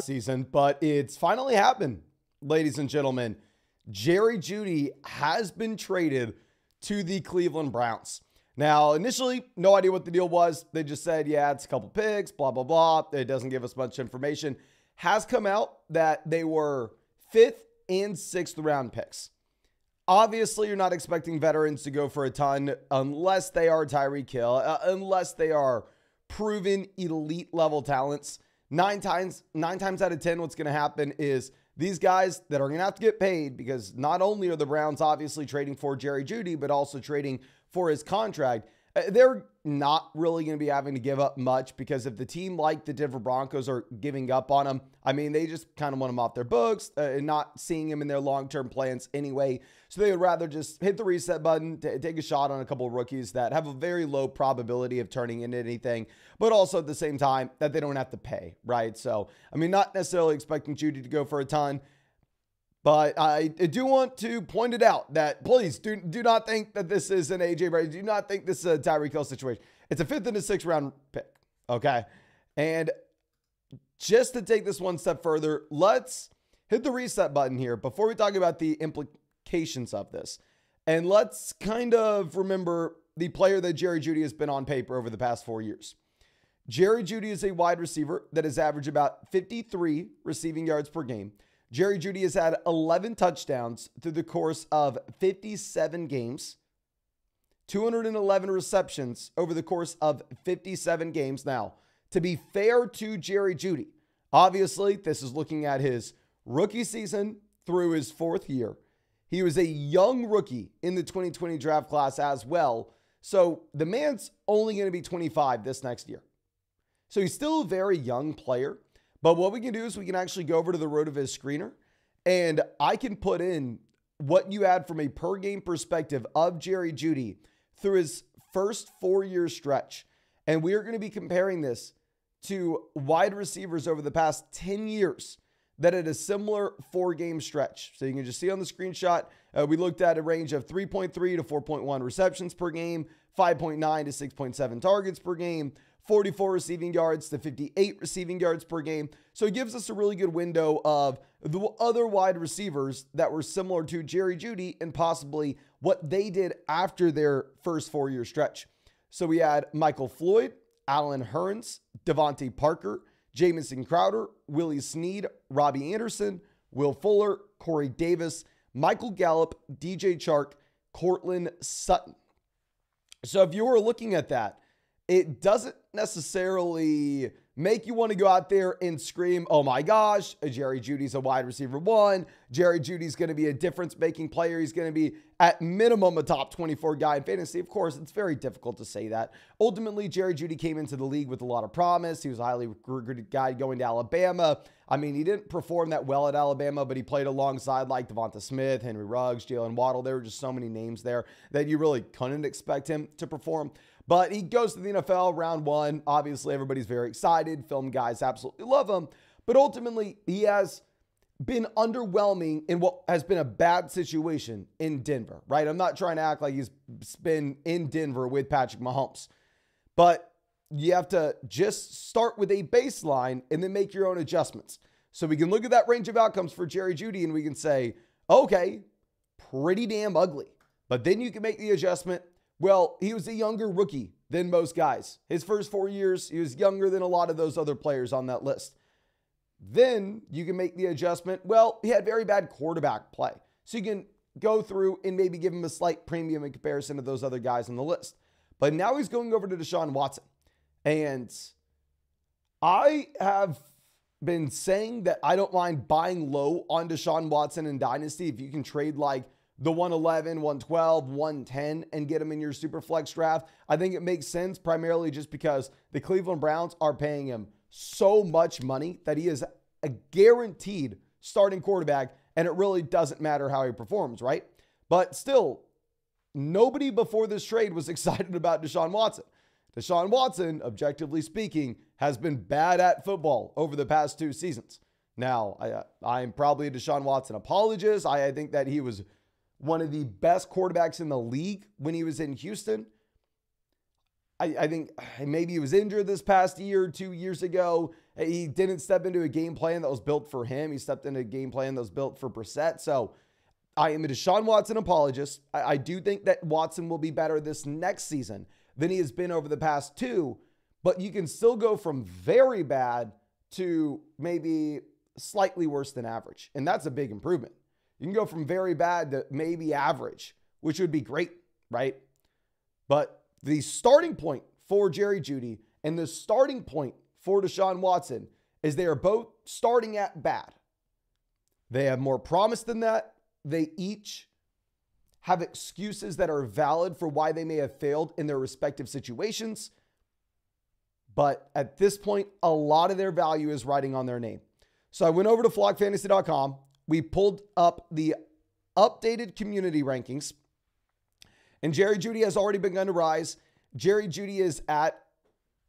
season, but it's finally happened, ladies and gentlemen. Jerry Jeudy has been traded to the Cleveland Browns. Now, initially, no idea what the deal was. They just said, yeah, it's a couple picks, blah, blah, blah. It doesn't give us much information. Has come out that they were 5th and 6th round picks. Obviously, you're not expecting veterans to go for a ton unless they are Tyreek Hill, unless they are proven elite level talents. Nine times out of 10, what's going to happen is these guys that are going to have to get paid, because not only are the Browns obviously trading for Jerry Jeudy, but also trading for his contract, they're not really going to be having to give up much, because if the team like the Denver Broncos are giving up on him, I mean, they just kind of want him off their books and not seeing him in their long-term plans anyway. So they would rather just hit the reset button, take a shot on a couple of rookies that have a very low probability of turning into anything, but also at the same time that they don't have to pay, right? So, I mean, not necessarily expecting Jeudy to go for a ton, but I do want to point it out that please do not think that this is an AJ Brady. Do not think this is a Tyreek Hill situation. It's a 5th and a 6th round pick, okay? And just to take this one step further, let's hit the reset button here before we talk about the implications of this. And let's kind of remember the player that Jerry Jeudy has been on paper over the past 4 years. Jerry Jeudy is a wide receiver that has averaged about 53 receiving yards per game. Jerry Jeudy has had 11 touchdowns through the course of 57 games, 211 receptions over the course of 57 games. Now, to be fair to Jerry Jeudy, obviously, this is looking at his rookie season through his 4th year. He was a young rookie in the 2020 draft class as well. So the man's only going to be 25 this next year. So he's still a very young player. But what we can do is we can actually go over to the RotoViz screener, and I can put in what you had from a per game perspective of Jerry Jeudy through his first 4-year stretch. And we are going to be comparing this to wide receivers over the past 10 years that had a similar 4-game stretch. So you can just see on the screenshot, we looked at a range of 3.3 to 4.1 receptions per game, 5.9 to 6.7 targets per game, 44 receiving yards to 58 receiving yards per game. So it gives us a really good window of the other wide receivers that were similar to Jerry Jeudy and possibly what they did after their first 4-year stretch. So we had Michael Floyd, Allen Hurns, Devontae Parker, Jamison Crowder, Willie Snead, Robbie Anderson, Will Fuller, Corey Davis, Michael Gallup, DJ Chark, Courtland Sutton. So if you were looking at that, it doesn't necessarily make you want to go out there and scream, oh my gosh, Jerry Jeudy's a wide receiver 1. Jerry Jeudy's going to be a difference-making player. He's going to be at minimum a top 24 guy in fantasy. Of course, it's very difficult to say that. Ultimately, Jerry Jeudy came into the league with a lot of promise. He was a highly recruited guy going to Alabama. I mean, he didn't perform that well at Alabama, but he played alongside like Devonta Smith, Henry Ruggs, Jalen Waddle. There were just so many names there that you really couldn't expect him to perform. But he goes to the NFL round 1. Obviously, everybody's very excited. Film guys absolutely love him. But ultimately, he has been underwhelming in what has been a bad situation in Denver, right? I'm not trying to act like he's been in Denver with Patrick Mahomes. But you have to just start with a baseline and then make your own adjustments. So we can look at that range of outcomes for Jerry Jeudy and we can say, okay, pretty damn ugly. But then you can make the adjustment. Well, he was a younger rookie than most guys. His first 4 years, he was younger than a lot of those other players on that list. Then you can make the adjustment. Well, he had very bad quarterback play. So you can go through and maybe give him a slight premium in comparison to those other guys on the list. But now he's going over to Deshaun Watson. And I have been saying that I don't mind buying low on Deshaun Watson in Dynasty if you can trade like the 111, 112, 110 and get him in your super flex draft. I think it makes sense primarily just because the Cleveland Browns are paying him so much money that he is a guaranteed starting quarterback, and it really doesn't matter how he performs, right? But still, nobody before this trade was excited about Deshaun Watson. Deshaun Watson, objectively speaking, has been bad at football over the past 2 seasons. Now, I'm probably a Deshaun Watson apologist. I think that he was one of the best quarterbacks in the league when he was in Houston. I think maybe he was injured this past year, 2 years ago, He didn't step into a game plan that was built for him. He stepped into a game plan that was built for Brissett. So I am a Deshaun Watson apologist. I do think that Watson will be better this next season than he has been over the past two, but you can still go from very bad to maybe slightly worse than average. And that's a big improvement. You can go from very bad to maybe average, which would be great, right? But the starting point for Jerry Jeudy and the starting point for Deshaun Watson is they are both starting at bad. They have more promise than that. They each have excuses that are valid for why they may have failed in their respective situations. But at this point, a lot of their value is riding on their name. So I went over to flockfantasy.com. We pulled up the updated community rankings. And Jerry Jeudy has already begun to rise. Jerry Jeudy is at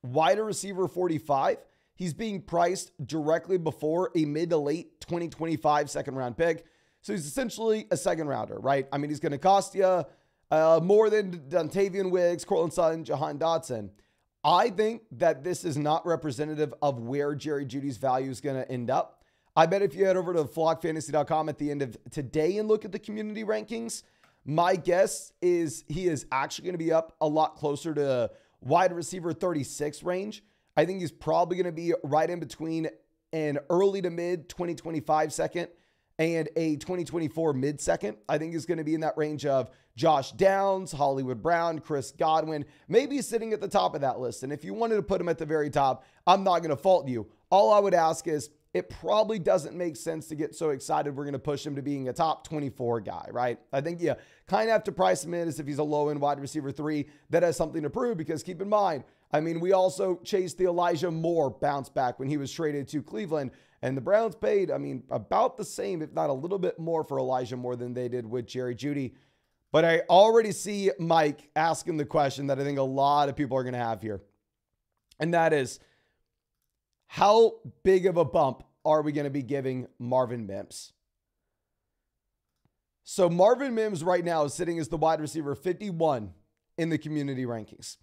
wide receiver 45. He's being priced directly before a mid to late 2025 second round pick. So he's essentially a second rounder, right? I mean, he's going to cost you more than Dontavian Wiggs, Cortland Sutton, Jahan Dotson. I think that this is not representative of where Jerry Jeudy's value is going to end up. I bet if you head over to flockfantasy.com at the end of today and look at the community rankings, my guess is he is actually going to be up a lot closer to wide receiver 36 range. I think he's probably going to be right in between an early to mid 2025 second and a 2024 mid-second. I think is going to be in that range of Josh Downs, Hollywood Brown, Chris Godwin, maybe sitting at the top of that list. And if you wanted to put him at the very top, I'm not going to fault you. All I would ask is, it probably doesn't make sense to get so excited we're going to push him to being a top 24 guy, right? I think you kind of have to price him in as if he's a low-end wide receiver 3 that has something to prove, because keep in mind, I mean, we also chased the Elijah Moore bounce back when he was traded to Cleveland. And the Browns paid, I mean, about the same, if not a little bit more for Elijah Moore than they did with Jerry Jeudy. But I already see Mike asking the question that I think a lot of people are going to have here. And that is, how big of a bump are we going to be giving Marvin Mims? So Marvin Mims right now is sitting as the wide receiver 51 in the community rankings.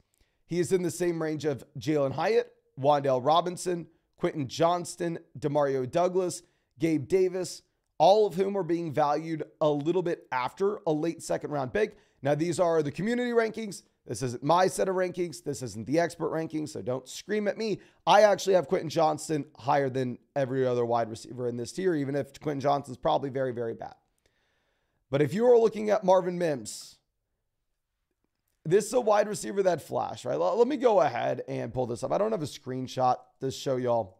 He is in the same range of Jalen Hyatt, Wan'Dale Robinson, Quentin Johnston, Demario Douglas, Gabe Davis, all of whom are being valued a little bit after a late second round pick. Now, these are the community rankings. This isn't my set of rankings. This isn't the expert rankings, so don't scream at me. I actually have Quentin Johnston higher than every other wide receiver in this tier, even if Quentin Johnston's probably very, very bad. But if you are looking at Marvin Mims, this is a wide receiver that flashed, right? Let me go ahead and pull this up. I don't have a screenshot to show y'all.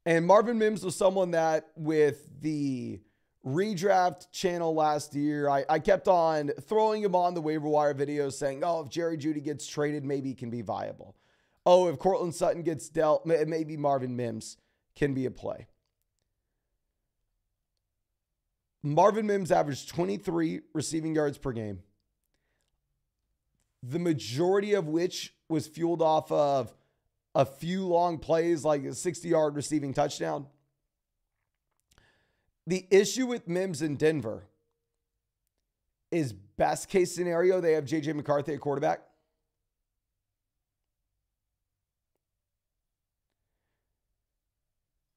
And Marvin Mims was someone that with the redraft channel last year, I kept on throwing him on the waiver wire videos saying, oh, if Jerry Jeudy gets traded, maybe he can be viable. Oh, if Cortland Sutton gets dealt, maybe Marvin Mims can be a play. Marvin Mims averaged 23 receiving yards per game, the majority of which was fueled off of a few long plays, like a 60-yard receiving touchdown. The issue with Mims in Denver is, best case scenario, they have J.J. McCarthy at quarterback.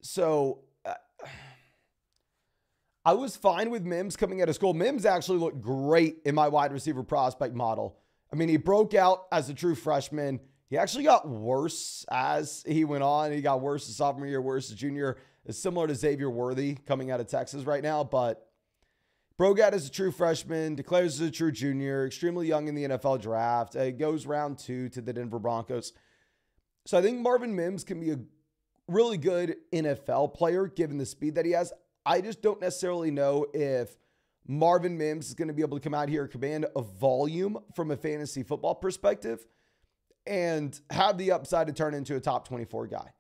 So I was fine with Mims coming out of school. Mims actually looked great in my wide receiver prospect model. I mean, he broke out as a true freshman. He actually got worse as he went on. He got worse his sophomore year, worse his junior. It's similar to Xavier Worthy coming out of Texas right now, but broke out as a true freshman, declares as a true junior, extremely young in the NFL draft. Goes round 2 to the Denver Broncos. So I think Marvin Mims can be a really good NFL player given the speed that he has. I just don't necessarily know if Marvin Mims is going to be able to come out here and command a volume from a fantasy football perspective and have the upside to turn into a top 24 guy.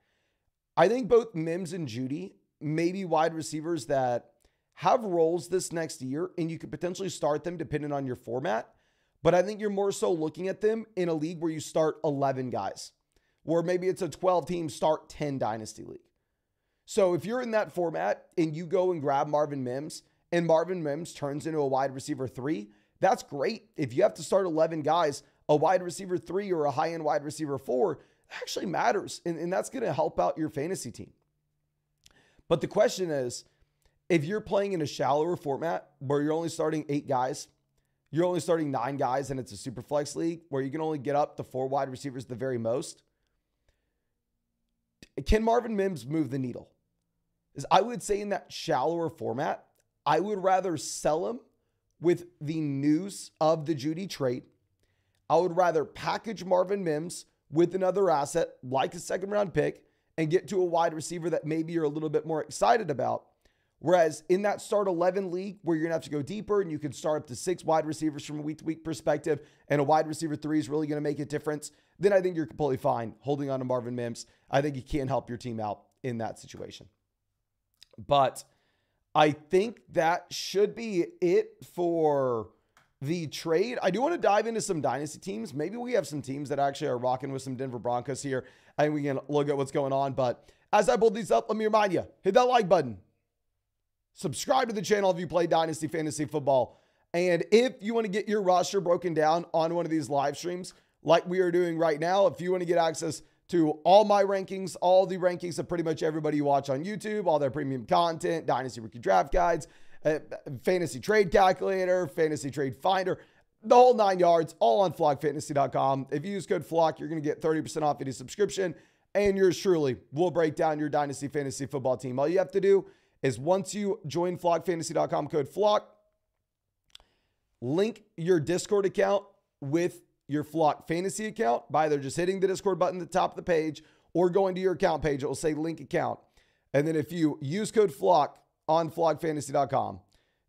I think both Mims and Jeudy may be wide receivers that have roles this next year, and you could potentially start them depending on your format. But I think you're more so looking at them in a league where you start 11 guys, or maybe it's a 12-team start 10 dynasty league. So if you're in that format and you go and grab Marvin Mims, and Marvin Mims turns into a wide receiver 3, that's great. If you have to start 11 guys, a wide receiver 3 or a high-end wide receiver 4, actually matters. And that's going to help out your fantasy team. But the question is, if you're playing in a shallower format where you're only starting 8 guys, you're only starting 9 guys, and it's a super flex league where you can only get up to 4 wide receivers the very most, can Marvin Mims move the needle? I would say in that shallower format, I would rather sell him with the news of the Jeudy trade. I would rather package Marvin Mims with another asset like a second-round pick and get to a wide receiver that maybe you're a little bit more excited about. Whereas in that start 11 league where you're going to have to go deeper and you can start up to 6 wide receivers from a week-to-week perspective and a wide receiver 3 is really going to make a difference, then I think you're completely fine holding on to Marvin Mims. I think he can help your team out in that situation. But I think that should be it for the trade. I do want to dive into some dynasty teams. Maybe we have some teams that actually are rocking with some Denver Broncos here, and we can look at what's going on. But as I build these up, let me remind you, hit that like button. Subscribe to the channel if you play Dynasty Fantasy Football. And if you want to get your roster broken down on one of these live streams like we are doing right now, if you want to get access to all my rankings, all the rankings of pretty much everybody you watch on YouTube, all their premium content, Dynasty Rookie Draft Guides, Fantasy Trade Calculator, Fantasy Trade Finder, the whole 9 yards, all on flockfantasy.com. If you use code FLOCK, you're going to get 30% off any subscription, and yours truly will break down your Dynasty Fantasy Football team. All you have to do is once you join flockfantasy.com, code FLOCK, link your Discord account with your Flock Fantasy account by either just hitting the Discord button at the top of the page or going to your account page. It will say link account. And then if you use code FLOCK on flockfantasy.com,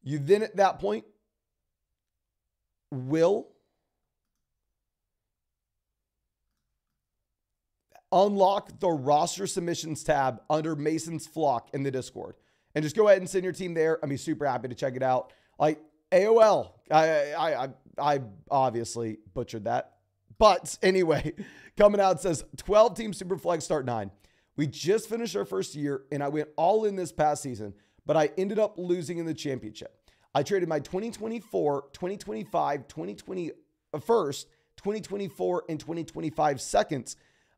you then at that point will unlock the roster submissions tab under Mason's Flock in the Discord. And just go ahead and send your team there. I'd be super happy to check it out. Like AOL, I obviously butchered that. But anyway, coming out says 12 team Superflex start 9. We just finished our first year and I went all in this past season, but I ended up losing in the championship. I traded my 2024, 2025, 2021st, 2024, and 2025 seconds.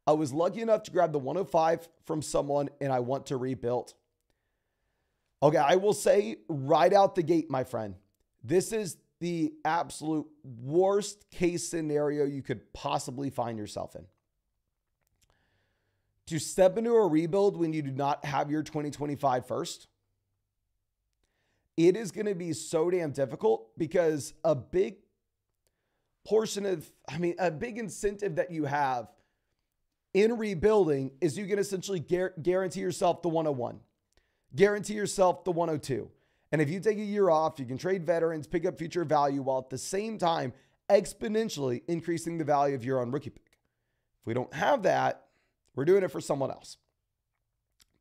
I was lucky enough to grab the 105 from someone and I want to rebuild. Okay, I will say right out the gate, my friend, this is the absolute worst case scenario you could possibly find yourself in. To step into a rebuild when you do not have your 2025 first, it is going to be so damn difficult because a big portion of, a big incentive that you have in rebuilding is you can essentially guarantee yourself the 101. Guarantee yourself the 102. And if you take a year off, you can trade veterans, pick up future value while at the same time exponentially increasing the value of your own rookie pick. If we don't have that, we're doing it for someone else.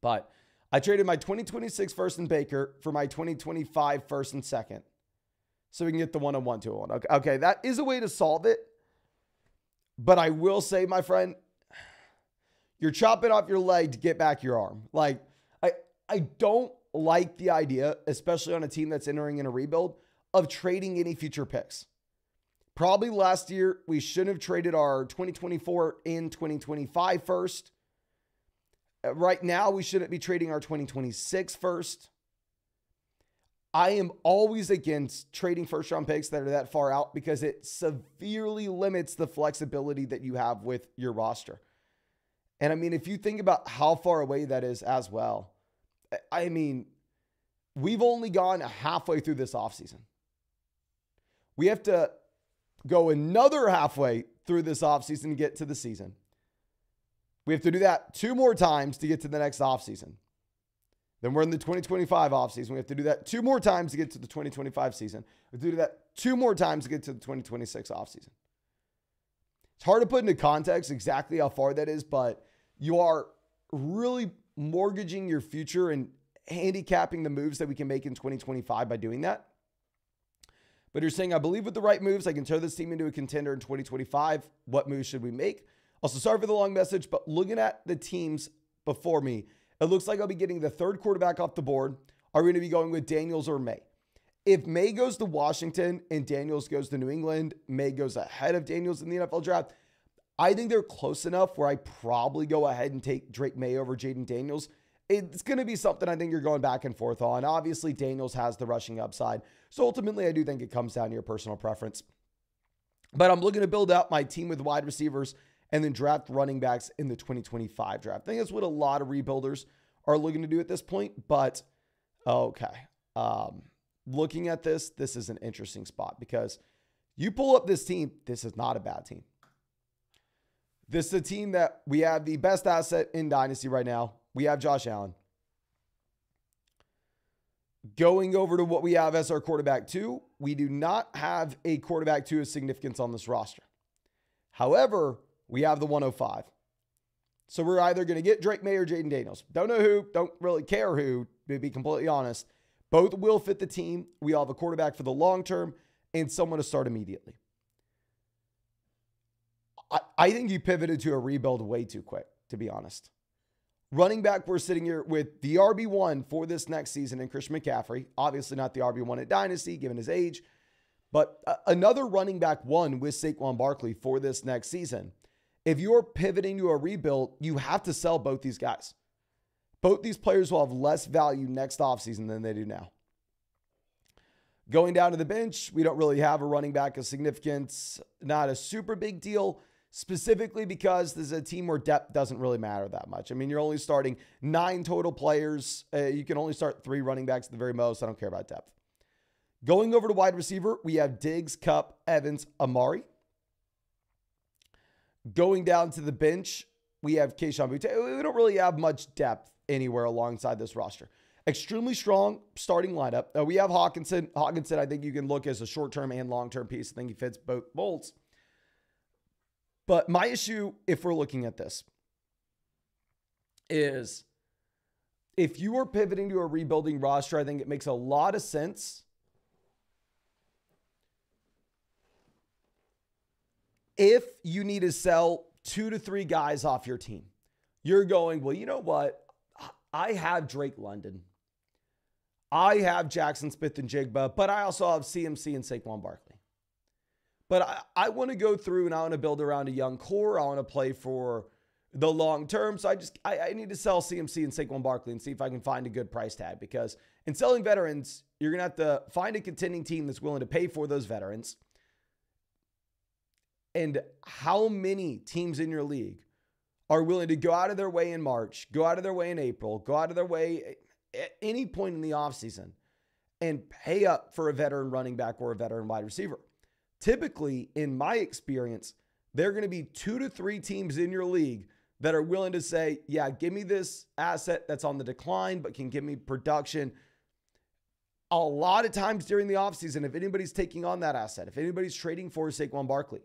But I traded my 2026 first and Baker for my 2025 first and second. So we can get the 101 to 1. Okay, that is a way to solve it. But I will say, my friend, you're chopping off your leg to get back your arm. Like, I don't like the idea, especially on a team that's entering in a rebuild, of trading any future picks. Probably last year, we shouldn't have traded our 2024 and 2025 first. Right now, we shouldn't be trading our 2026 first. I am always against trading first-round picks that are that far out because it severely limits the flexibility that you have with your roster. And if you think about how far away that is as well, we've only gone halfway through this offseason. We have to go another halfway through this offseason to get to the season. We have to do that 2 more times to get to the next offseason. Then we're in the 2025 offseason. We have to do that 2 more times to get to the 2025 season. We have to do that 2 more times to get to the 2026 offseason. It's hard to put into context exactly how far that is, but you are really mortgaging your future and handicapping the moves that we can make in 2025 by doing that. But you're saying, I believe with the right moves, I can turn this team into a contender in 2025. What moves should we make? Also, sorry for the long message, but looking at the teams before me, it looks like I'll be getting the 3rd quarterback off the board. Are we going to be going with Daniels or May? If May goes to Washington and Daniels goes to New England, May goes ahead of Daniels in the NFL draft, I think they're close enough where I probably go ahead and take Drake May over Jaden Daniels. It's going to be something I think you're going back and forth on. Obviously, Daniels has the rushing upside. So ultimately, I do think it comes down to your personal preference. But I'm looking to build out my team with wide receivers and then draft running backs in the 2025 draft. I think that's what a lot of rebuilders are looking to do at this point. But, okay. Looking at this is an interesting spot because you pull up this team, this is not a bad team. This is a team that we have the best asset in Dynasty right now. We have Josh Allen. Going over to what we have as our quarterback 2, we do not have a quarterback 2 of significance on this roster. However, we have the 105. So we're either going to get Drake May or Jaden Daniels. Don't know who, don't really care who, to be completely honest. Both will fit the team. We all have a quarterback for the long term and someone to start immediately. I think you pivoted to a rebuild way too quick, to be honest. Running back, we're sitting here with the RB1 for this next season in Christian McCaffrey. Obviously not the RB1 at Dynasty, given his age. But another running back 1 with Saquon Barkley for this next season. If you're pivoting to a rebuild, you have to sell both these guys. Both these players will have less value next offseason than they do now. Going down to the bench, we don't really have a running back of significance. Not a super big deal. Specifically because this is a team where depth doesn't really matter that much. I mean, you're only starting 9 total players. You can only start 3 running backs at the very most. I don't care about depth. Going over to wide receiver, we have Diggs, Kupp, Evans, Amari. Going down to the bench, we have Kayshon Boutte. We don't really have much depth anywhere alongside this roster. Extremely strong starting lineup. We have Hawkinson. Hawkinson, I think you can look as a short-term and long-term piece. I think he fits both molds. But my issue, if we're looking at this, is if you are pivoting to a rebuilding roster, I think it makes a lot of sense if you need to sell 2 to 3 guys off your team. You're going, well, you know what? I have Drake London. I have Jackson Smith and Jigba, but I also have CMC and Saquon Barkley. But I want to go through and I want to build around a young core. I want to play for the long term. So I need to sell CMC and Saquon Barkley and see if I can find a good price tag. Because in selling veterans, you're going to have to find a contending team that's willing to pay for those veterans. And how many teams in your league are willing to go out of their way in March, go out of their way in April, go out of their way at any point in the offseason and pay up for a veteran running back or a veteran wide receiver? Typically, in my experience, there are going to be 2 to 3 teams in your league that are willing to say, yeah, give me this asset that's on the decline, but can give me production. A lot of times during the offseason, if anybody's taking on that asset, if anybody's trading for Saquon Barkley,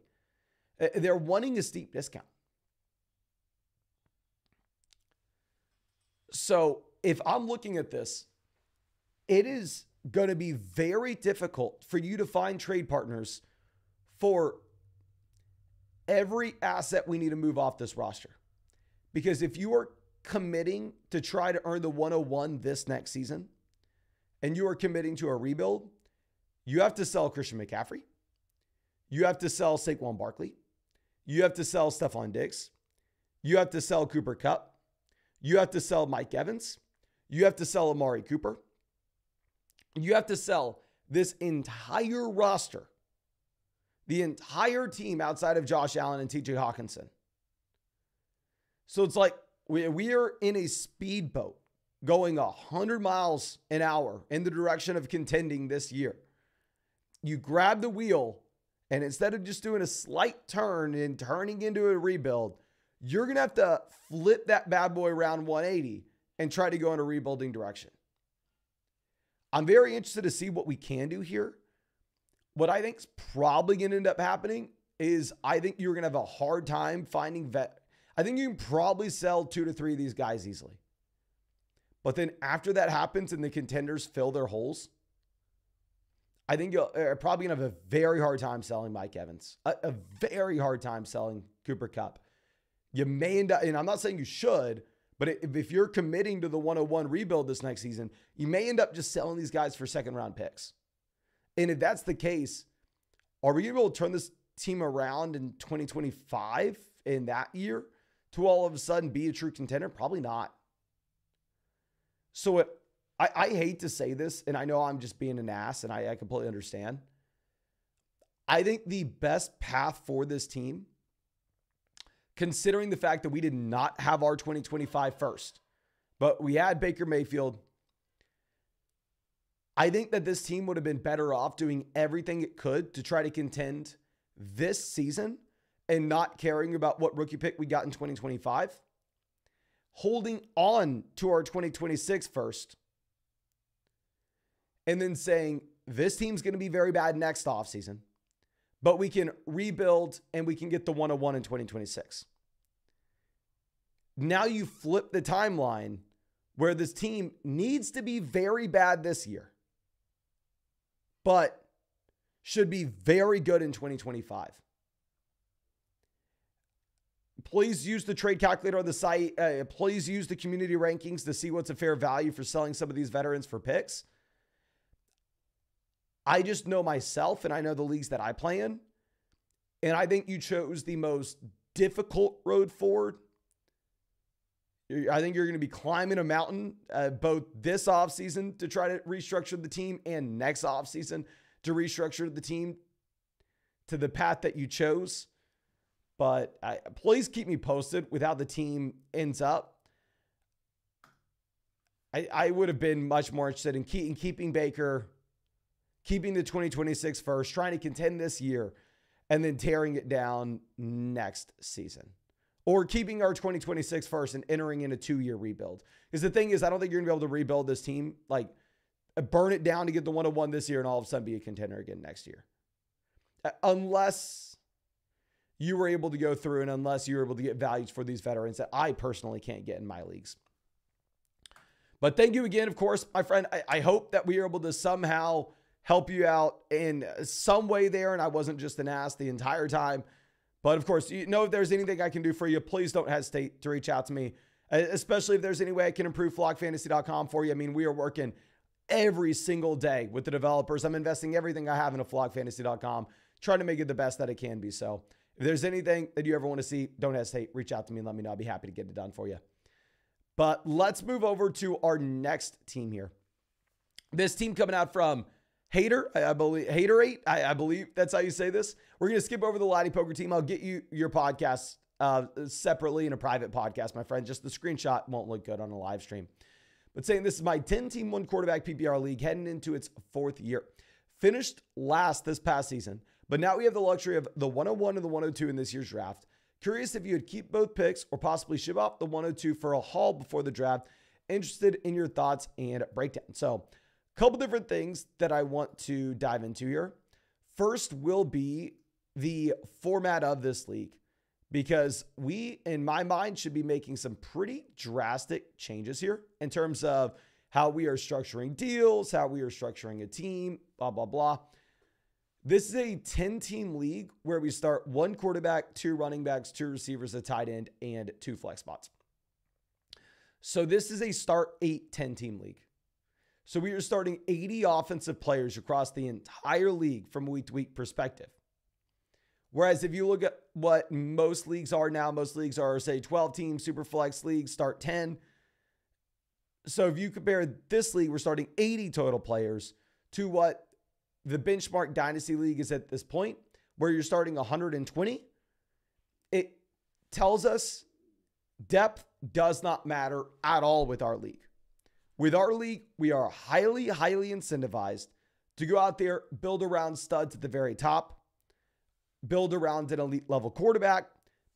they're wanting a steep discount. So if I'm looking at this, it is going to be very difficult for you to find trade partners for every asset we need to move off this roster. Because if you are committing to try to earn the 101 this next season, and you are committing to a rebuild, you have to sell Christian McCaffrey. You have to sell Saquon Barkley. You have to sell Stephon Diggs. You have to sell Cooper Kupp. You have to sell Mike Evans. You have to sell Amari Cooper. You have to sell this entire roster, the entire team outside of Josh Allen and TJ Hawkinson. So it's like we are in a speedboat going 100 miles an hour in the direction of contending this year. You grab the wheel, and instead of just doing a slight turn and turning into a rebuild, you're going to have to flip that bad boy around 180 and try to go in a rebuilding direction. I'm very interested to see what we can do here. What I think is probably going to end up happening is I think you're going to have a hard time finding vet. I think you can probably sell 2 to 3 of these guys easily. But then after that happens and the contenders fill their holes, I think you're probably going to have a very hard time selling Mike Evans, a very hard time selling Cooper Kupp. You may end up, and I'm not saying you should, but if you're committing to the 101 rebuild this next season, you may end up just selling these guys for second round picks. And if that's the case, are we able to turn this team around in 2025 in that year to all of a sudden be a true contender? Probably not. So I hate to say this, and I know I'm just being an ass, and I completely understand. I think the best path for this team, considering the fact that we did not have our 2025 first, but we had Baker Mayfield, I think that this team would have been better off doing everything it could to try to contend this season and not caring about what rookie pick we got in 2025, holding on to our 2026 first, and then saying this team's going to be very bad next offseason, but we can rebuild and we can get the 101 in 2026. Now you flip the timeline where this team needs to be very bad this year, but should be very good in 2025. Please use the trade calculator on the site. Please use the community rankings to see what's a fair value for selling some of these veterans for picks. I just know myself, and I know the leagues that I play in, and I think you chose the most difficult road forward. I think you're going to be climbing a mountain both this offseason to try to restructure the team and next offseason to restructure the team to the path that you chose. But please keep me posted with how the team ends up. I would have been much more interested in keeping Baker, keeping the 2026 first, trying to contend this year, and then tearing it down next season. Or keeping our 2026 first and entering in a 2-year rebuild. Because the thing is, I don't think you're going to be able to rebuild this team, like burn it down to get the 101 this year and all of a sudden be a contender again next year. Unless you were able to go through and unless you were able to get values for these veterans that I personally can't get in my leagues. But thank you again, of course, my friend. I hope that we are able to somehow help you out in some way there, and I wasn't just an ass the entire time. But of course, you know, if there's anything I can do for you, please don't hesitate to reach out to me, especially if there's any way I can improve flockfantasy.com for you. I mean, we are working every single day with the developers. I'm investing everything I have into flockfantasy.com, trying to make it the best that it can be. So if there's anything that you ever want to see, don't hesitate. Reach out to me and let me know. I'll be happy to get it done for you. But let's move over to our next team here. This team coming out from Haterate, I believe that's how you say this. We're going to skip over the Laddie Poker team. I'll get you your podcast separately in a private podcast, my friend. Just the screenshot won't look good on a live stream. But saying this is my 10-team, 1-quarterback PPR league heading into its 4th year. Finished last this past season, but now we have the luxury of the 101 and the 102 in this year's draft. Curious if you would keep both picks or possibly ship off the 102 for a haul before the draft. Interested in your thoughts and breakdown. So couple different things that I want to dive into here. First will be the format of this league, because we, in my mind, should be making some pretty drastic changes here in terms of how we are structuring deals, how we are structuring a team, blah, blah, blah. This is a 10-team league where we start 1 quarterback, 2 running backs, 2 receivers, a tight end, and 2 flex spots. So this is a start 8, 10-team league. So we are starting 80 offensive players across the entire league from a week-to-week perspective. Whereas if you look at what most leagues are now, most leagues are, say, 12-team super flex leagues, start 10. So if you compare this league, we're starting 80 total players to what the benchmark Dynasty league is at this point, where you're starting 120. It tells us depth does not matter at all with our league. With our league, we are highly, highly incentivized to go out there, build around studs at the very top, build around an elite level quarterback,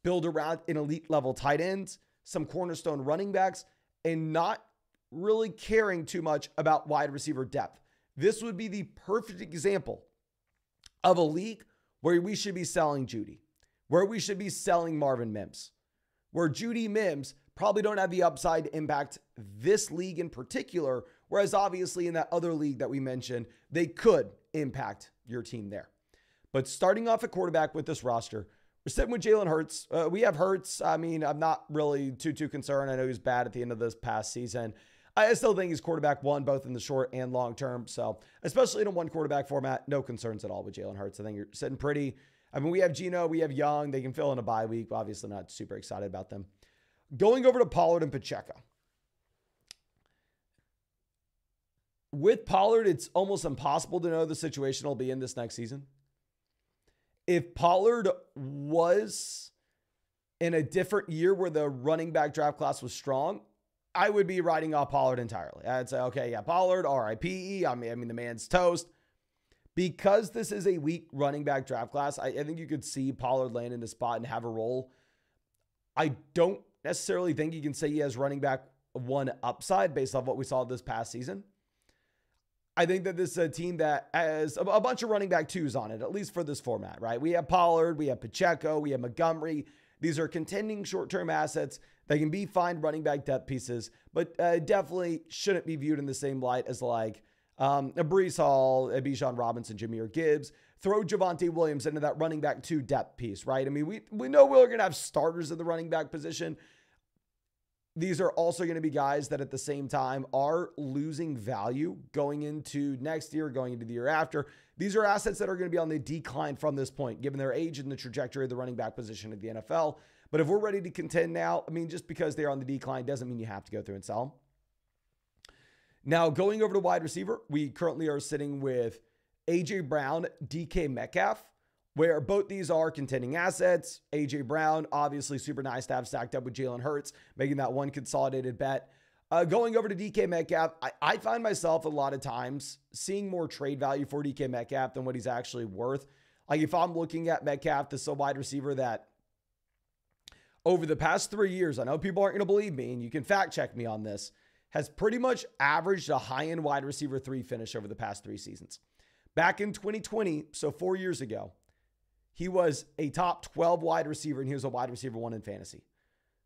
build around an elite level tight ends, some cornerstone running backs, and not really caring too much about wide receiver depth. This would be the perfect example of a league where we should be selling Jeudy, where we should be selling Marvin Mims, where Jeudy, Mims probably don't have the upside to impact this league in particular, whereas obviously in that other league that we mentioned, they could impact your team there. But starting off at quarterback with this roster, we're sitting with Jalen Hurts. We have Hurts. I mean, I'm not really too concerned. I know he was bad at the end of this past season. I still think he's quarterback 1, both in the short and long term. So especially in a 1 quarterback format, no concerns at all with Jalen Hurts. I think you're sitting pretty. I mean, we have Geno, we have Young. They can fill in a bye week. Obviously not super excited about them. Going over to Pollard and Pacheco. With Pollard, it's almost impossible to know the situation will be in this next season. If Pollard was in a different year where the running back draft class was strong, I would be writing off Pollard entirely. I'd say, okay, yeah, Pollard, RIP. I mean, the man's toast. Because this is a weak running back draft class, I think you could see Pollard land in the spot and have a role. I don't necessarily think you can say he has running back one upside based off what we saw this past season. I think that this is a team that has a bunch of running back twos on it, at least for this format, right? We have Pollard, we have Pacheco, we have Montgomery. These are contending short-term assets. They can be fine running back depth pieces, but definitely shouldn't be viewed in the same light as like a Breece Hall, a Bijan Robinson, Jahmyr Gibbs. Throw Javonte Williams into that running back two depth piece, right? I mean, we know we're going to have starters at the running back position. These are also going to be guys that at the same time are losing value going into next year, going into the year after. These are assets that are going to be on the decline from this point, given their age and the trajectory of the running back position of the NFL. But if we're ready to contend now, I mean, just because they're on the decline doesn't mean you have to go through and sell them. Now, going over to wide receiver, we currently are sitting with A.J. Brown, DK Metcalf, where both these are contending assets. A.J. Brown, obviously super nice to have stacked up with Jalen Hurts, making that one consolidated bet. Going over to DK Metcalf, I find myself a lot of times seeing more trade value for DK Metcalf than what he's actually worth. Like if I'm looking at Metcalf, this is a wide receiver that over the past 3 years, I know people aren't going to believe me, and you can fact check me on this, has pretty much averaged a high-end wide receiver 3 finish over the past 3 seasons. Back in 2020, so 4 years ago, he was a top 12 wide receiver, and he was a wide receiver 1 in fantasy.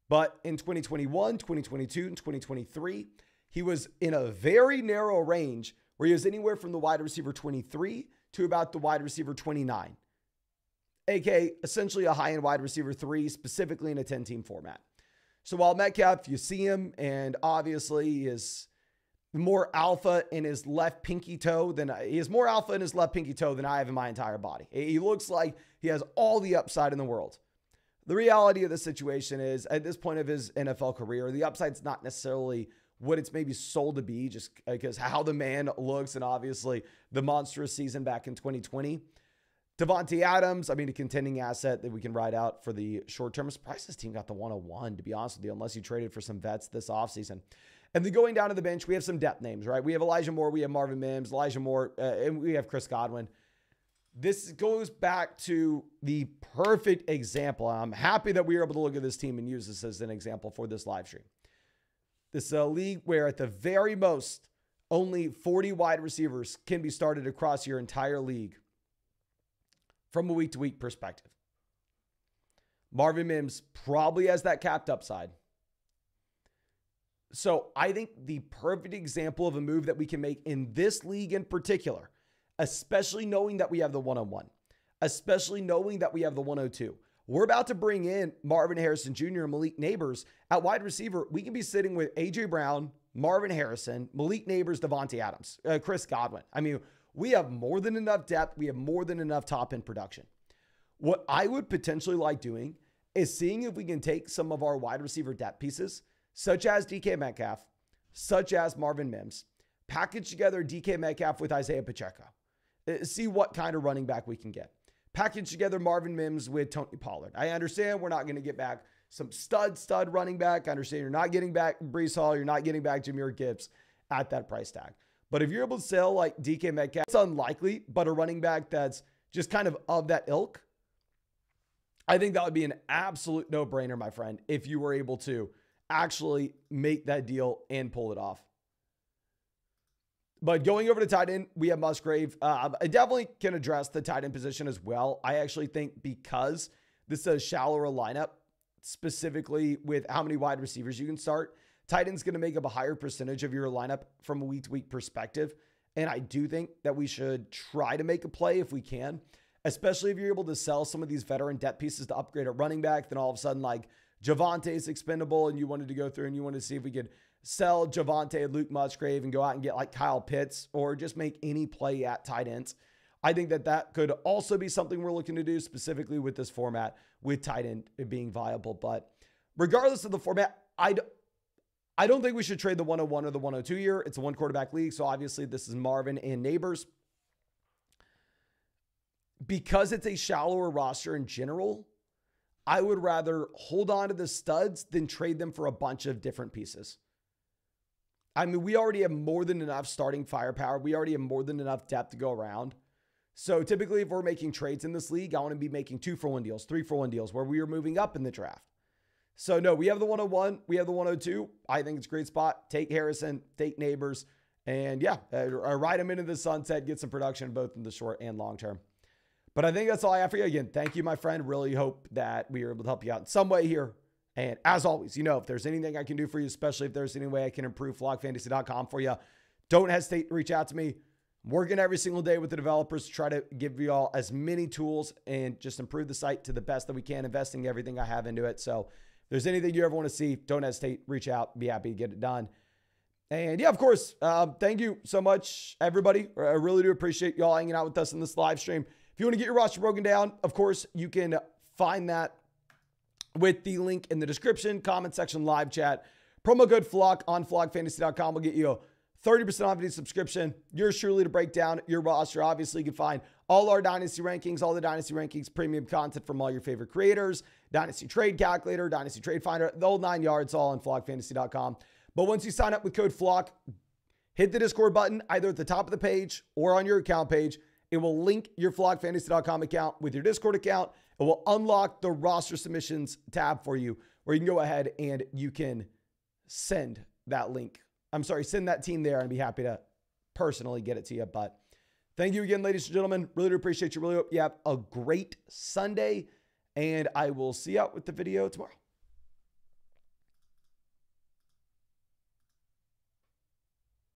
But in 2021, 2022, and 2023, he was in a very narrow range where he was anywhere from the wide receiver 23 to about the wide receiver 29. AKA essentially a high-end wide receiver 3, specifically in a 10-team format. So while Metcalf, you see him, and obviously he is more alpha in his left pinky toe than I have in my entire body. He looks like he has all the upside in the world. The reality of the situation is, at this point of his NFL career, the upside's not necessarily what it's maybe sold to be, just because how the man looks, and obviously the monstrous season back in 2020. Devontae Adams, I mean, a contending asset that we can ride out for the short term. I'm surprised this team got the 101, to be honest with you, unless you traded for some vets this offseason. And then going down to the bench, we have some depth names, right? We have Elijah Moore, we have Marvin Mims, and we have Chris Godwin. This goes back to the perfect example. I'm happy that we were able to look at this team and use this as an example for this live stream. This is a league where at the very most, only 40 wide receivers can be started across your entire league from a week-to-week perspective. Marvin Mims probably has that capped upside. So I think the perfect example of a move that we can make in this league in particular, especially knowing that we have the 101, especially knowing that we have the 102. We're about to bring in Marvin Harrison Jr. and Malik Neighbors at wide receiver. We can be sitting with A.J. Brown, Marvin Harrison, Malik Neighbors, Devontae Adams, Chris Godwin. I mean, we have more than enough depth. We have more than enough top-end production. What I would potentially like doing is seeing if we can take some of our wide receiver depth pieces, such as DK Metcalf, such as Marvin Mims, package together DK Metcalf with Isaiah Pacheco. See what kind of running back we can get. Package together Marvin Mims with Tony Pollard. I understand we're not going to get back some stud running back. I understand you're not getting back Breece Hall. You're not getting back Jahmyr Gibbs at that price tag. But if you're able to sell like DK Metcalf, it's unlikely, but a running back that's just kind of that ilk, I think that would be an absolute no-brainer, my friend, if you were able to actually make that deal and pull it off. But going over to tight end, we have Musgrave. I definitely can address the tight end position as well. I actually think because this is a shallower lineup, specifically with how many wide receivers you can start, tight end's going to make up a higher percentage of your lineup from a week-to-week perspective. And I do think that we should try to make a play if we can, especially if you're able to sell some of these veteran depth pieces to upgrade at running back. Then all of a sudden, like Javonte is expendable and you wanted to go through and you wanted to see if we could sell Javonte and Luke Musgrave and go out and get like Kyle Pitts or just make any play at tight ends. I think that that could also be something we're looking to do specifically with this format, with tight end being viable. But regardless of the format, I don't think we should trade the 101 or the 102 here. It's a one quarterback league. So obviously this is Marvin and Neighbors. Because it's a shallower roster in general, I would rather hold on to the studs than trade them for a bunch of different pieces. I mean, we already have more than enough starting firepower. We already have more than enough depth to go around. So typically, if we're making trades in this league, I want to be making 2-for-1 deals, 3-for-1 deals, where we are moving up in the draft. So no, we have the 101, we have the 102. I think it's a great spot. Take Harrison, take Neighbors, and yeah, ride them into the sunset, get some production both in the short and long term. But I think that's all I have for you. Again, thank you, my friend. Really hope that we were able to help you out in some way here. And as always, if there's anything I can do for you, especially if there's any way I can improve flockfantasy.com for you, don't hesitate to reach out to me. I'm working every single day with the developers to try to give you all as many tools and just improve the site to the best that we can, investing everything I have into it. So if there's anything you ever want to see, don't hesitate, reach out, be happy to get it done. And yeah, of course, thank you so much, everybody. I really do appreciate y'all hanging out with us in this live stream. If you want to get your roster broken down, of course, you can find that with the link in the description, comment section, live chat. Promo code FLOCK on flockfantasy.com will get you 30% off any subscription. Yours truly to break down your roster. Obviously, you can find all our Dynasty rankings, all the Dynasty rankings, premium content from all your favorite creators, Dynasty Trade Calculator, Dynasty Trade Finder, the whole 9 yards, all on flockfantasy.com. But once you sign up with code FLOCK, hit the Discord button either at the top of the page or on your account page. It will link your flockfantasy.com account with your Discord account. It will unlock the roster submissions tab for you, where you can go ahead and you can send that link. Send that team there, and be happy to personally get it to you. But thank you again, ladies and gentlemen. Really do appreciate you. Really hope you have a great Sunday, and I will see you out with the video tomorrow.